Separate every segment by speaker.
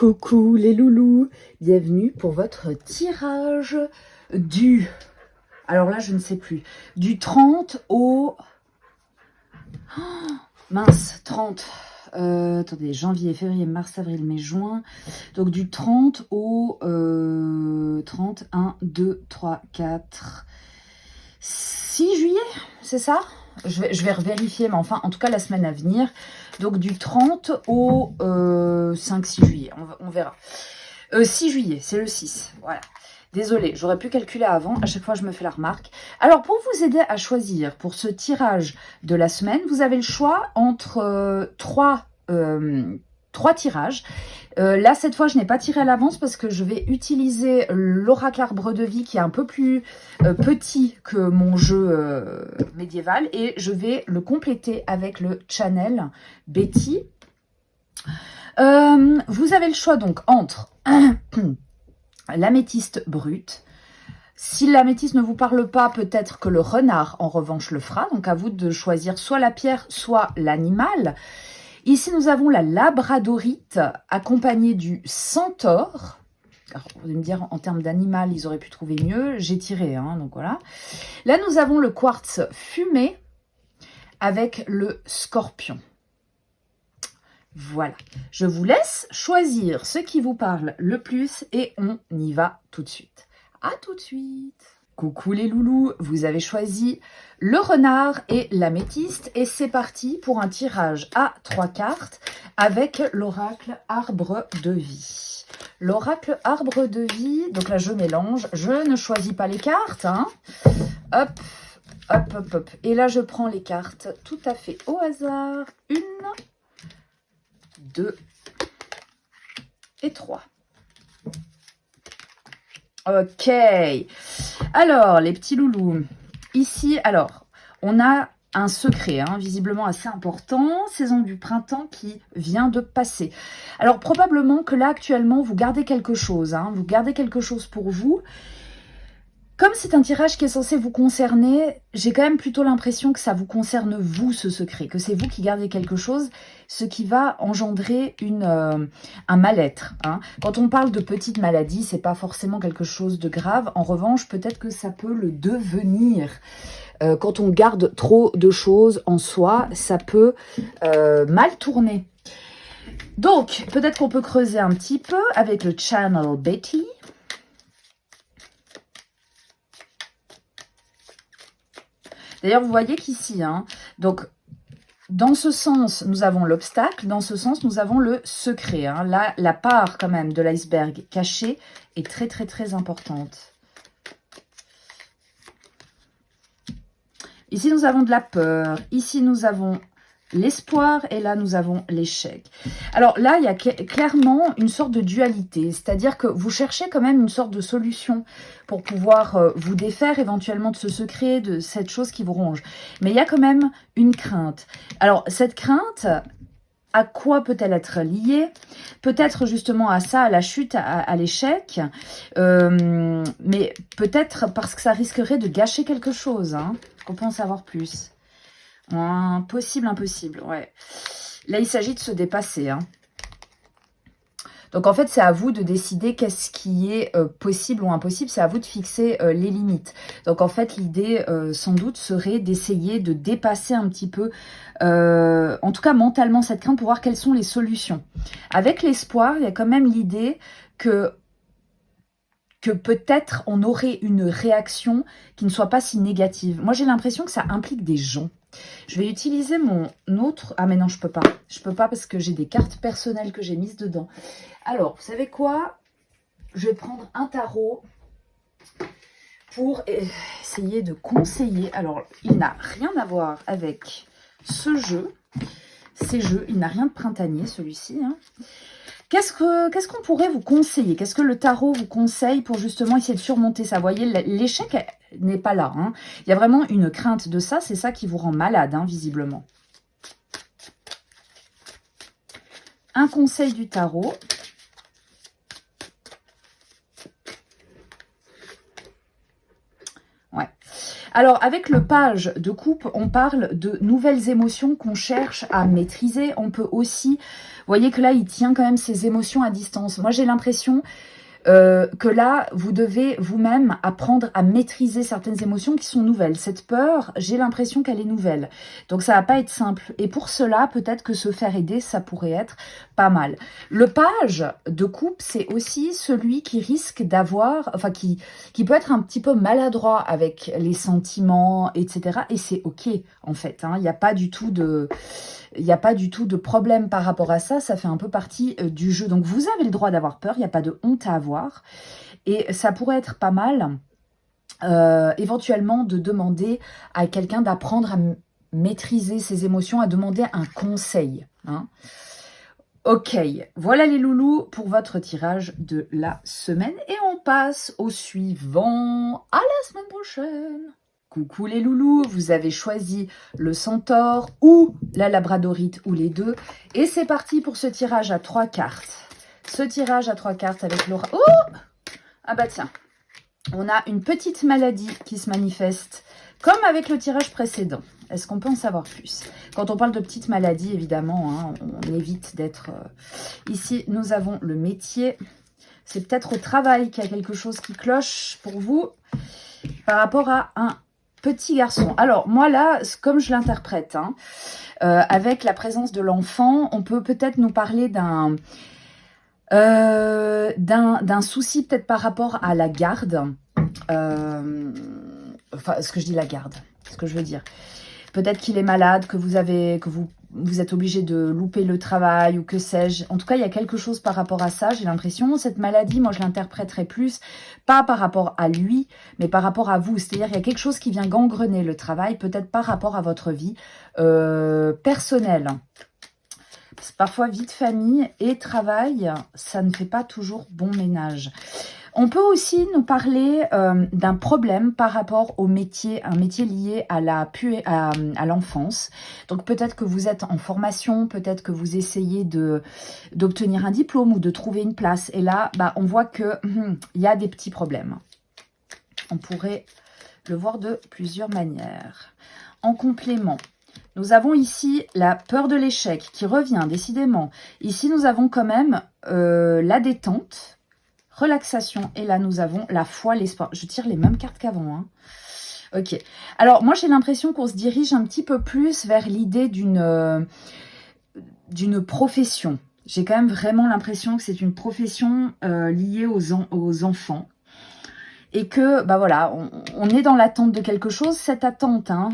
Speaker 1: Coucou les loulous, bienvenue pour votre tirage du, alors là je ne sais plus, du 30 au, mince, 30, attendez, janvier, février, mars, avril, mai, juin, donc du 30 au 30, 1, 2, 3, 4, 6 juillet, c'est ça? Je vais revérifier, mais enfin, en tout cas, la semaine à venir. Donc, du 30 au 5-6 juillet, on verra. 6 juillet, c'est le 6, voilà. Désolée, j'aurais pu calculer avant, à chaque fois je me fais la remarque. Alors, pour vous aider à choisir pour ce tirage de la semaine, vous avez le choix entre trois tirages. Là, cette fois, je n'ai pas tiré à l'avance parce que je vais utiliser l'oracle arbre de vie qui est un peu plus petit que mon jeu médiéval et je vais le compléter avec le channel Betty. Vous avez le choix donc entre l'améthyste brute. Si l'améthyste ne vous parle pas, peut-être que le renard, en revanche, le fera. Donc, à vous de choisir soit la pierre, soit l'animal. Ici, nous avons la labradorite accompagnée du centaure. Alors, vous allez me dire, en termes d'animal, ils auraient pu trouver mieux. J'ai tiré, hein, donc voilà. Là, nous avons le quartz fumé avec le scorpion. Voilà. Je vous laisse choisir ce qui vous parle le plus et on y va tout de suite. À tout de suite. Coucou les loulous, vous avez choisi le renard et l'améthyste et c'est parti pour un tirage à 3 cartes avec l'oracle arbre de vie. L'oracle arbre de vie, donc là je mélange, je ne choisis pas les cartes, hein. Hop, hop, hop, hop. Et là je prends les cartes tout à fait au hasard. 1, 2 et 3. Ok, alors les petits loulous, ici, alors, on a un secret, hein, visiblement assez important, saison du printemps qui vient de passer. Alors probablement que là actuellement vous gardez quelque chose, hein, vous gardez quelque chose pour vous. Comme c'est un tirage qui est censé vous concerner, j'ai quand même plutôt l'impression que ça vous concerne vous, ce secret, que c'est vous qui gardez quelque chose, ce qui va engendrer un mal-être, hein. Quand on parle de petites maladies, c'est pas forcément quelque chose de grave. En revanche, peut-être que ça peut le devenir. Quand on garde trop de choses en soi, ça peut mal tourner. Donc, peut-être qu'on peut creuser un petit peu avec le channel Betty. D'ailleurs, vous voyez qu'ici, hein, donc, dans ce sens, nous avons l'obstacle. Dans ce sens, nous avons le secret. Hein. Là, la part, quand même, de l'iceberg caché est très, très, très importante. Ici, nous avons de la peur. Ici, nous avons l'espoir et là, nous avons l'échec. Alors là, il y a clairement une sorte de dualité, c'est-à-dire que vous cherchez quand même une sorte de solution pour pouvoir vous défaire éventuellement de ce secret, de cette chose qui vous ronge. Mais il y a quand même une crainte. Alors, cette crainte, à quoi peut-elle être liée? Peut-être justement à ça, à la chute, à l'échec, mais peut-être parce que ça risquerait de gâcher quelque chose, hein, qu'on peut en savoir plus. Impossible, impossible, ouais. Là, il s'agit de se dépasser, hein. Donc, en fait, c'est à vous de décider qu'est-ce qui est possible ou impossible. C'est à vous de fixer les limites. Donc, en fait, l'idée, sans doute, serait d'essayer de dépasser un petit peu, en tout cas mentalement, cette crainte pour voir quelles sont les solutions. Avec l'espoir, il y a quand même l'idée que peut-être on aurait une réaction qui ne soit pas si négative. Moi, j'ai l'impression que ça implique des gens. Je vais utiliser mon autre... Ah, mais non, je peux pas. Je peux pas parce que j'ai des cartes personnelles que j'ai mises dedans. Alors, vous savez quoi? Je vais prendre un tarot pour essayer de conseiller. Alors, il n'a rien à voir avec ce jeu. Ces jeux, il n'a rien de printanier, celui-ci, hein. Qu'est-ce qu'on pourrait vous conseiller? Qu'est-ce que le tarot vous conseille pour justement essayer de surmonter ça? Vous voyez, l'échec n'est pas là, hein. Il y a vraiment une crainte de ça. C'est ça qui vous rend malade, hein, visiblement. Un conseil du tarot. Ouais. Alors, avec le page de coupe, on parle de nouvelles émotions qu'on cherche à maîtriser. On peut aussi voyez que là, il tient quand même ses émotions à distance. Moi, j'ai l'impression que là, vous devez vous-même apprendre à maîtriser certaines émotions qui sont nouvelles. Cette peur, j'ai l'impression qu'elle est nouvelle. Donc, ça va pas être simple. Et pour cela, peut-être que se faire aider, ça pourrait être pas mal. Le page de coupe, c'est aussi celui qui risque d'avoir, enfin, qui peut être un petit peu maladroit avec les sentiments, etc. Et c'est OK, en fait. Hein. Il n'y a pas du tout de... Il n'y a pas du tout de problème par rapport à ça, ça fait un peu partie du jeu. Donc vous avez le droit d'avoir peur, il n'y a pas de honte à avoir. Et ça pourrait être pas mal, éventuellement, de demander à quelqu'un d'apprendre à maîtriser ses émotions, à demander un conseil. Hein. Ok, voilà les loulous pour votre tirage de la semaine. Et on passe au suivant. À la semaine prochaine. Coucou les loulous, vous avez choisi le centaure ou la labradorite ou les deux. Et c'est parti pour ce tirage à 3 cartes. Ce tirage à 3 cartes avec Laura. Oh! Ah bah tiens, on a une petite maladie qui se manifeste comme avec le tirage précédent. Est-ce qu'on peut en savoir plus? Quand on parle de petites maladies, évidemment, hein, on évite d'être... Ici, nous avons le métier. C'est peut-être au travail qu'il y a quelque chose qui cloche pour vous par rapport à un petit garçon. Alors, moi là, comme je l'interprète, hein, avec la présence de l'enfant, on peut peut-être nous parler d'un souci peut-être par rapport à la garde. Enfin, ce que je dis la garde, ce que je veux dire. Peut-être qu'il est malade, que vous êtes obligé de louper le travail ou que sais-je. En tout cas, il y a quelque chose par rapport à ça, j'ai l'impression. Cette maladie, moi, je l'interpréterais plus, pas par rapport à lui, mais par rapport à vous. C'est-à-dire, il y a quelque chose qui vient gangrener le travail, peut-être par rapport à votre vie personnelle. Parfois, vie de famille et travail, ça ne fait pas toujours bon ménage. On peut aussi nous parler d'un problème par rapport au métier, un métier lié à l'enfance. Donc peut-être que vous êtes en formation, peut-être que vous essayez d'obtenir un diplôme ou de trouver une place. Et là, bah, on voit qu'il y a des petits problèmes. On pourrait le voir de plusieurs manières. En complément, nous avons ici la peur de l'échec qui revient décidément. Ici, nous avons quand même la détente, relaxation. Et là, nous avons la foi, l'espoir. Je tire les mêmes cartes qu'avant. Hein. Ok. Alors, moi, j'ai l'impression qu'on se dirige un petit peu plus vers l'idée d'une profession. J'ai quand même vraiment l'impression que c'est une profession liée aux enfants. Et que, bah voilà, on est dans l'attente de quelque chose. Cette attente, hein,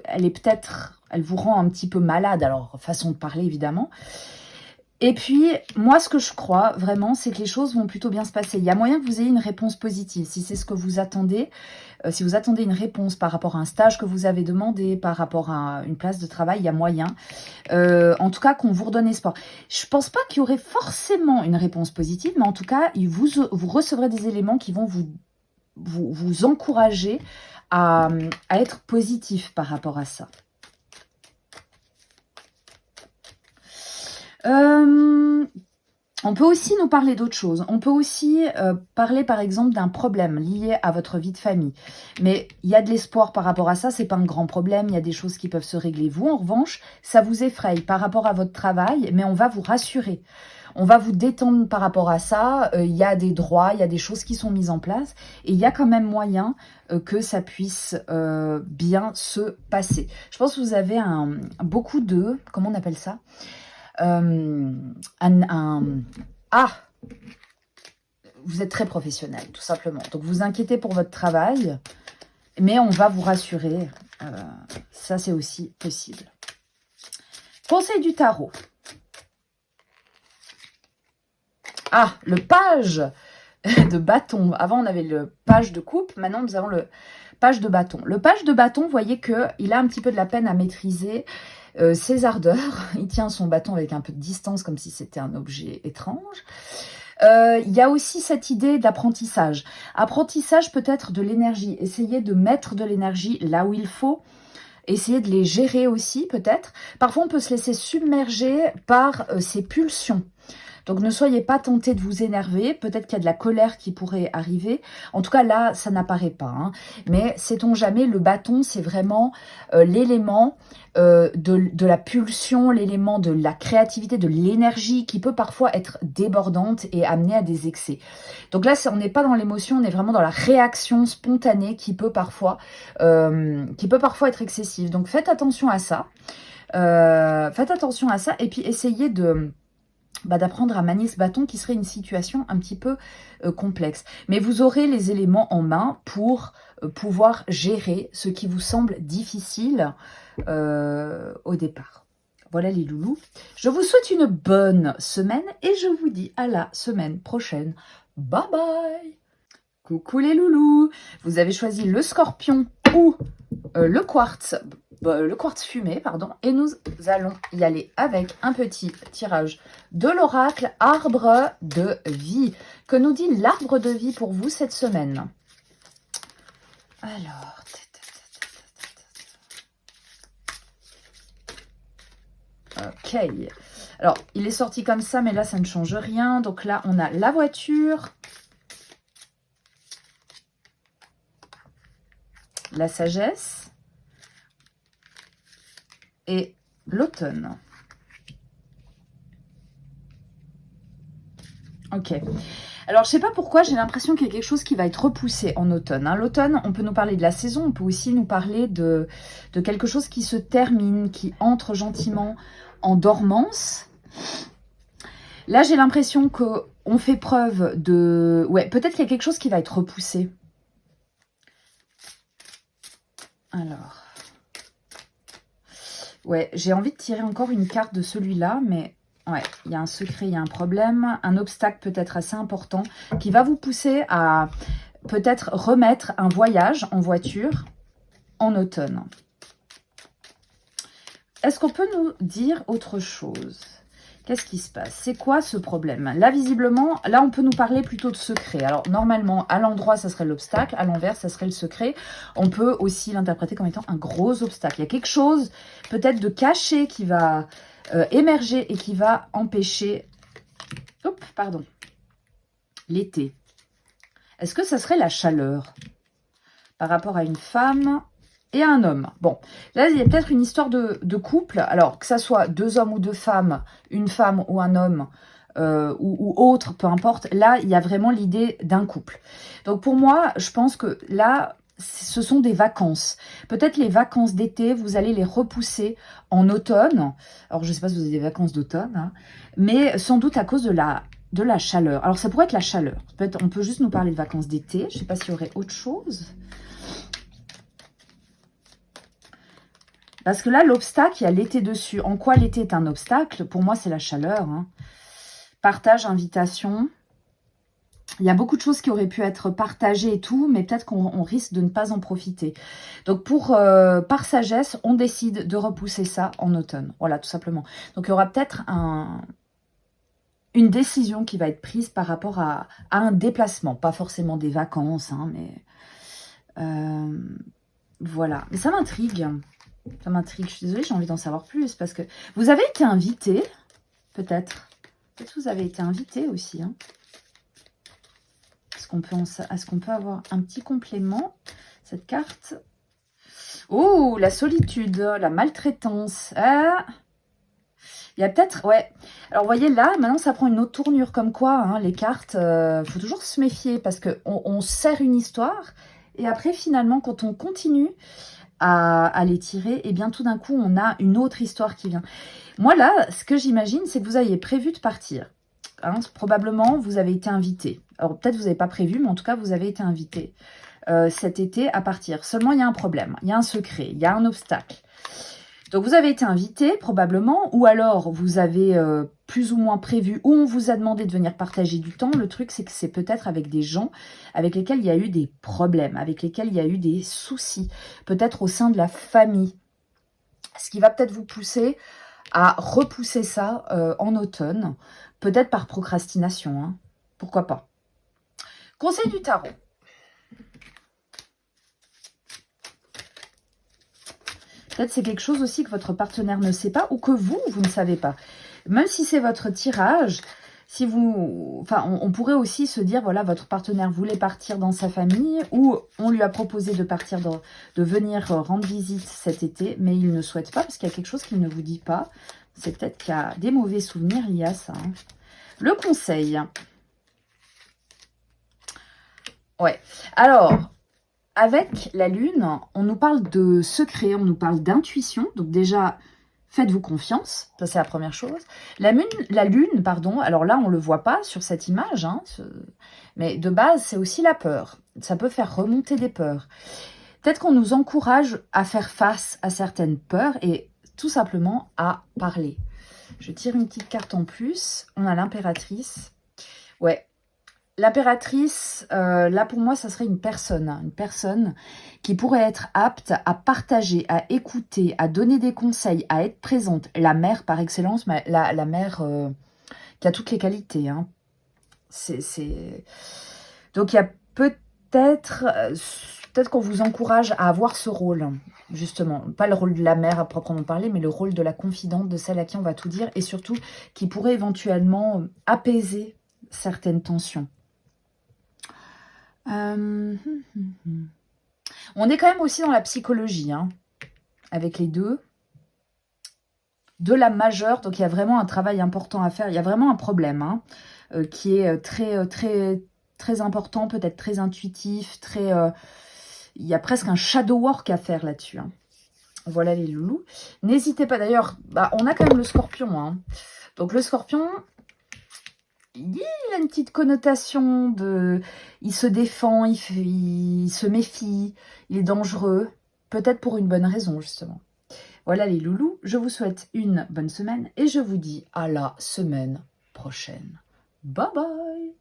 Speaker 1: elle est peut-être, elle vous rend un petit peu malade. Alors, façon de parler, évidemment. Et puis, moi, ce que je crois, vraiment, c'est que les choses vont plutôt bien se passer. Il y a moyen que vous ayez une réponse positive. Si c'est ce que vous attendez, si vous attendez une réponse par rapport à un stage que vous avez demandé, par rapport à une place de travail, il y a moyen. En tout cas, qu'on vous redonne espoir. Je ne pense pas qu'il y aurait forcément une réponse positive, mais en tout cas, vous recevrez des éléments qui vont vous encourager à être positif par rapport à ça. On peut aussi nous parler d'autre chose. On peut aussi parler par exemple d'un problème lié à votre vie de famille. Mais il y a de l'espoir par rapport à ça, c'est pas un grand problème, il y a des choses qui peuvent se régler. Vous, en revanche, ça vous effraie par rapport à votre travail, mais on va vous rassurer. On va vous détendre par rapport à ça. Il y a des droits, il y a des choses qui sont mises en place. Et il y a quand même moyen que ça puisse bien se passer. Je pense que vous avez beaucoup de... Comment on appelle ça? Vous êtes très professionnel, tout simplement. Donc, vous inquiétez pour votre travail, mais on va vous rassurer. Ça, c'est aussi possible. Conseil du tarot. Ah, le page de bâton. Avant, on avait le page de coupe. Maintenant, nous avons le page de bâton. Le page de bâton, vous voyez qu'il a un petit peu de la peine à maîtriser ses ardeurs. Il tient son bâton avec un peu de distance, comme si c'était un objet étrange. Il y a aussi cette idée d'apprentissage. Apprentissage peut-être de l'énergie. Essayez de mettre de l'énergie là où il faut. Essayez de les gérer aussi, peut-être. Parfois, on peut se laisser submerger par ses pulsions. Donc ne soyez pas tentés de vous énerver. Peut-être qu'il y a de la colère qui pourrait arriver. En tout cas, là, ça n'apparaît pas. Hein. Mais sait-on jamais, le bâton, c'est vraiment l'élément de la pulsion, l'élément de la créativité, de l'énergie qui peut parfois être débordante et amener à des excès. Donc là, on n'est pas dans l'émotion, on est vraiment dans la réaction spontanée qui peut parfois être excessive. Donc faites attention à ça. Faites attention à ça et puis essayez d'apprendre à manier ce bâton qui serait une situation un petit peu complexe. Mais vous aurez les éléments en main pour pouvoir gérer ce qui vous semble difficile au départ. Voilà les loulous. Je vous souhaite une bonne semaine et je vous dis à la semaine prochaine. Bye bye. Coucou les loulous. Vous avez choisi le scorpion ou le quartz fumé, pardon, et nous allons y aller avec un petit tirage de l'oracle arbre de vie. Que nous dit l'arbre de vie pour vous cette semaine? Alors, ok. Alors, il est sorti comme ça, mais là, ça ne change rien. Donc là, on a la voiture, la sagesse et l'automne. Ok. Alors, je sais pas pourquoi, j'ai l'impression qu'il y a quelque chose qui va être repoussé en automne. Hein. L'automne, on peut nous parler de la saison, on peut aussi nous parler de quelque chose qui se termine, qui entre gentiment en dormance. Là, j'ai l'impression qu'on fait preuve de... Ouais, peut-être qu'il y a quelque chose qui va être repoussé. Alors... Ouais, j'ai envie de tirer encore une carte de celui-là, mais... Ouais, il y a un secret, il y a un problème, un obstacle peut-être assez important qui va vous pousser à peut-être remettre un voyage en voiture en automne. Est-ce qu'on peut nous dire autre chose? Qu'est-ce qui se passe? C'est quoi ce problème? Là, visiblement, là, on peut nous parler plutôt de secret. Alors, normalement, à l'endroit, ça serait l'obstacle. À l'envers, ça serait le secret. On peut aussi l'interpréter comme étant un gros obstacle. Il y a quelque chose, peut-être, de caché qui va émerger et qui va empêcher... Hop, pardon. L'été. Est-ce que ça serait la chaleur par rapport à une femme et à un homme? Bon, là, il y a peut-être une histoire de couple. Alors, que ça soit deux hommes ou deux femmes, une femme ou un homme, ou autre, peu importe. Là, il y a vraiment l'idée d'un couple. Donc, pour moi, je pense que là, ce sont des vacances. Peut-être les vacances d'été, vous allez les repousser en automne. Alors, je ne sais pas si vous avez des vacances d'automne, hein, mais sans doute à cause de la chaleur. Alors, ça pourrait être la chaleur. Peut-être, on peut juste nous parler de vacances d'été. Je ne sais pas s'il y aurait autre chose. Parce que là, l'obstacle, il y a l'été dessus. En quoi l'été est un obstacle? Pour moi, c'est la chaleur. Hein. Partage, invitation. Il y a beaucoup de choses qui auraient pu être partagées et tout, mais peut-être qu'on risque de ne pas en profiter. Donc, par sagesse, on décide de repousser ça en automne. Voilà, tout simplement. Donc, il y aura peut-être une décision qui va être prise par rapport à un déplacement. Pas forcément des vacances, hein, mais... voilà. Mais ça m'intrigue. Ça m'intrigue. Je suis désolée, j'ai envie d'en savoir plus. Parce que vous avez été invité, peut-être. Peut-être que vous avez été invité aussi, hein. Est-ce qu'on peut avoir un petit complément? Cette carte. Oh, la solitude, la maltraitance. Ah, il y a peut-être... Ouais. Alors, vous voyez, là, maintenant, ça prend une autre tournure. Comme quoi, hein, les cartes, faut toujours se méfier. Parce qu'on sert une histoire. Et après, finalement, quand on continue à les tirer, et bien, tout d'un coup, on a une autre histoire qui vient. Moi, là, ce que j'imagine, c'est que vous aviez prévu de partir. Hein, probablement, vous avez été invité. Alors, peut-être vous n'avez pas prévu, mais en tout cas, vous avez été invité cet été à partir. Seulement, il y a un problème, il y a un secret, il y a un obstacle. Donc, vous avez été invité, probablement, ou alors, vous avez plus ou moins prévu, ou on vous a demandé de venir partager du temps. Le truc, c'est que c'est peut-être avec des gens avec lesquels il y a eu des problèmes, avec lesquels il y a eu des soucis, peut-être au sein de la famille. Ce qui va peut-être vous pousser à repousser ça en automne, peut-être par procrastination, hein. Pourquoi pas. Conseil du tarot. Peut-être c'est quelque chose aussi que votre partenaire ne sait pas ou que vous ne savez pas. Même si c'est votre tirage, si vous... Enfin, on pourrait aussi se dire, voilà, votre partenaire voulait partir dans sa famille ou on lui a proposé de partir, de venir rendre visite cet été, mais il ne souhaite pas parce qu'il y a quelque chose qu'il ne vous dit pas. C'est peut-être qu'il y a des mauvais souvenirs liés à ça. Hein. Le conseil. Ouais. Alors, avec la lune, on nous parle de secret, on nous parle d'intuition. Donc déjà, faites-vous confiance. Ça, c'est la première chose. La lune, pardon, alors là, on ne le voit pas sur cette image. Hein, mais de base, c'est aussi la peur. Ça peut faire remonter des peurs. Peut-être qu'on nous encourage à faire face à certaines peurs et tout simplement à parler. Je tire une petite carte en plus. On a l'impératrice. Ouais. L'impératrice, là pour moi, ça serait une personne qui pourrait être apte à partager, à écouter, à donner des conseils, à être présente. La mère par excellence, mais la mère qui a toutes les qualités. Hein. Donc il y a peut-être qu'on vous encourage à avoir ce rôle, justement. Pas le rôle de la mère à proprement parler, mais le rôle de la confidente, de celle à qui on va tout dire, et surtout qui pourrait éventuellement apaiser certaines tensions. On est quand même aussi dans la psychologie, hein, avec les deux. De la majeure, donc il y a vraiment un travail important à faire. Il y a vraiment un problème hein, qui est très important, peut-être très intuitif, il y a presque un shadow work à faire là-dessus. Hein. Voilà les loulous. N'hésitez pas, d'ailleurs, on a quand même le scorpion. Hein. Donc le scorpion... Il a une petite connotation de... Il se défend, il se méfie, il est dangereux. Peut-être pour une bonne raison, justement. Voilà les loulous, je vous souhaite une bonne semaine et je vous dis à la semaine prochaine. Bye bye!